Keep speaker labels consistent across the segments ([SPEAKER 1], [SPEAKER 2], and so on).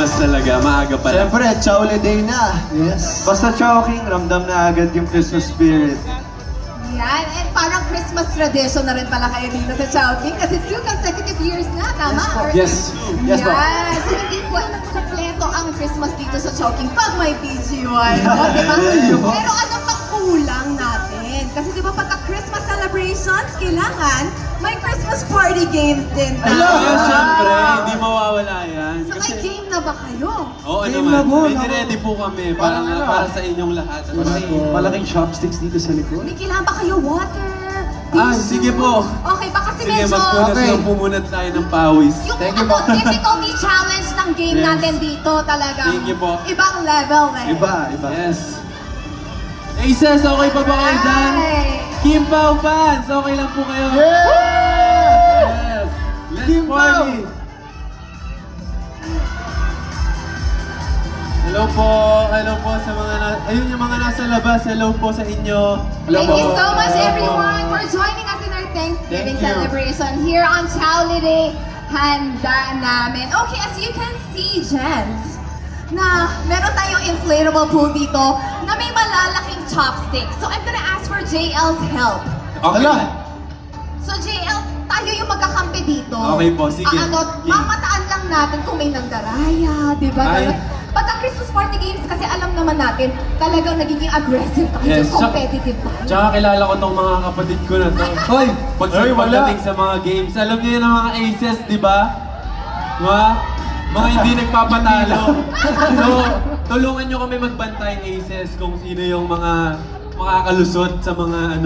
[SPEAKER 1] Christmas talaga, maaga pa lang.
[SPEAKER 2] Siyempre, Chowle Day na.
[SPEAKER 3] Yes.
[SPEAKER 2] Basta Chowking, ramdam na agad yung Christmas spirit.
[SPEAKER 4] Yan, and parang Christmas tradition na rin pala kayo dito sa Chowking kasi 2 consecutive years na, tama?
[SPEAKER 3] Yes. Yes po.
[SPEAKER 4] Yes, so hindi po kompleto ang Christmas dito sa Chowking pag may PG1. O, diba? Pero ano pa kulang natin? Kasi diba pagka Christmas celebrations, kailangan may Christmas party games din.
[SPEAKER 1] Siyempre, hindi mawawala yan.
[SPEAKER 4] So may game na ba kayo?
[SPEAKER 1] Oo
[SPEAKER 3] Game na
[SPEAKER 1] naman,
[SPEAKER 3] po,
[SPEAKER 1] may
[SPEAKER 3] no?
[SPEAKER 1] ready po kami para sa inyong lahat.
[SPEAKER 3] Malaking chopsticks dito sa likod.
[SPEAKER 4] May kailangan ba kayo water?
[SPEAKER 1] Sige po.
[SPEAKER 4] Okay, baka kasi
[SPEAKER 1] Sige,
[SPEAKER 4] medyo...
[SPEAKER 1] magpunas
[SPEAKER 3] Okay.
[SPEAKER 1] lang pumunat tayo ng pawis.
[SPEAKER 4] Yung
[SPEAKER 3] Thank you po.
[SPEAKER 4] difficulty challenge ng game
[SPEAKER 1] Yes.
[SPEAKER 4] natin dito talaga.
[SPEAKER 1] Thank you po.
[SPEAKER 4] Ibang level eh.
[SPEAKER 3] Iba.
[SPEAKER 1] Yes. Aces, okay pa ba kayo dyan?
[SPEAKER 4] Ay.
[SPEAKER 1] Kim Pao fans, okay lang po kayo?
[SPEAKER 3] Yeah!
[SPEAKER 1] Yes! Let's
[SPEAKER 3] Kim Pao!
[SPEAKER 1] party! Hello po sa mga ayun yung mga nasa labas, hello po sa inyo.
[SPEAKER 4] Thank you so much
[SPEAKER 1] Hello po.
[SPEAKER 4] everyone for joining us in our Thanksgiving
[SPEAKER 1] Thank you.
[SPEAKER 4] celebration here on Chowle Day. Handa namin. Okay, as you can see, gents, na meron tayong inflatable pool dito na may malalaking chopsticks. So I'm gonna ask for JL's help.
[SPEAKER 1] Okay.
[SPEAKER 3] Hala!
[SPEAKER 4] So JL, tayo yung magkakampi dito.
[SPEAKER 1] Okay po, sige.
[SPEAKER 4] Mamataan lang natin kung may nangdaraya, di ba?
[SPEAKER 1] Ay.
[SPEAKER 4] Pagka Christmas party games, kasi alam naman natin, talagang nagiging aggressive tayo,
[SPEAKER 1] Yes,
[SPEAKER 4] competitive tayo.
[SPEAKER 1] Tsaka kilala ko tong mga kapatid ko na to.
[SPEAKER 3] Hoy!
[SPEAKER 1] Pagdating sa mga games, alam niyo yun ang mga aces, di ba? Mga hindi nagpapatalo. So, tulungan niyo kami magbantay aces kung sino yung mga makakalusot sa mga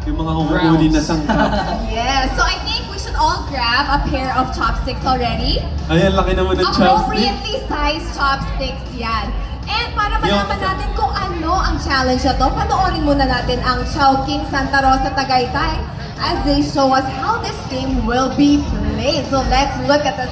[SPEAKER 1] yung mga kukunin na sangkap.
[SPEAKER 4] Yes, so I think we should all grab a pair of chopsticks already.
[SPEAKER 1] Ayan, laki naman ng chopstick.
[SPEAKER 4] Appropriately sized chopsticks yan. And para malaman natin kung ano ang challenge na to, panoorin muna natin ang Chowking Santa Rosa Tagaytay as they show us how this game will be played. So let's look at the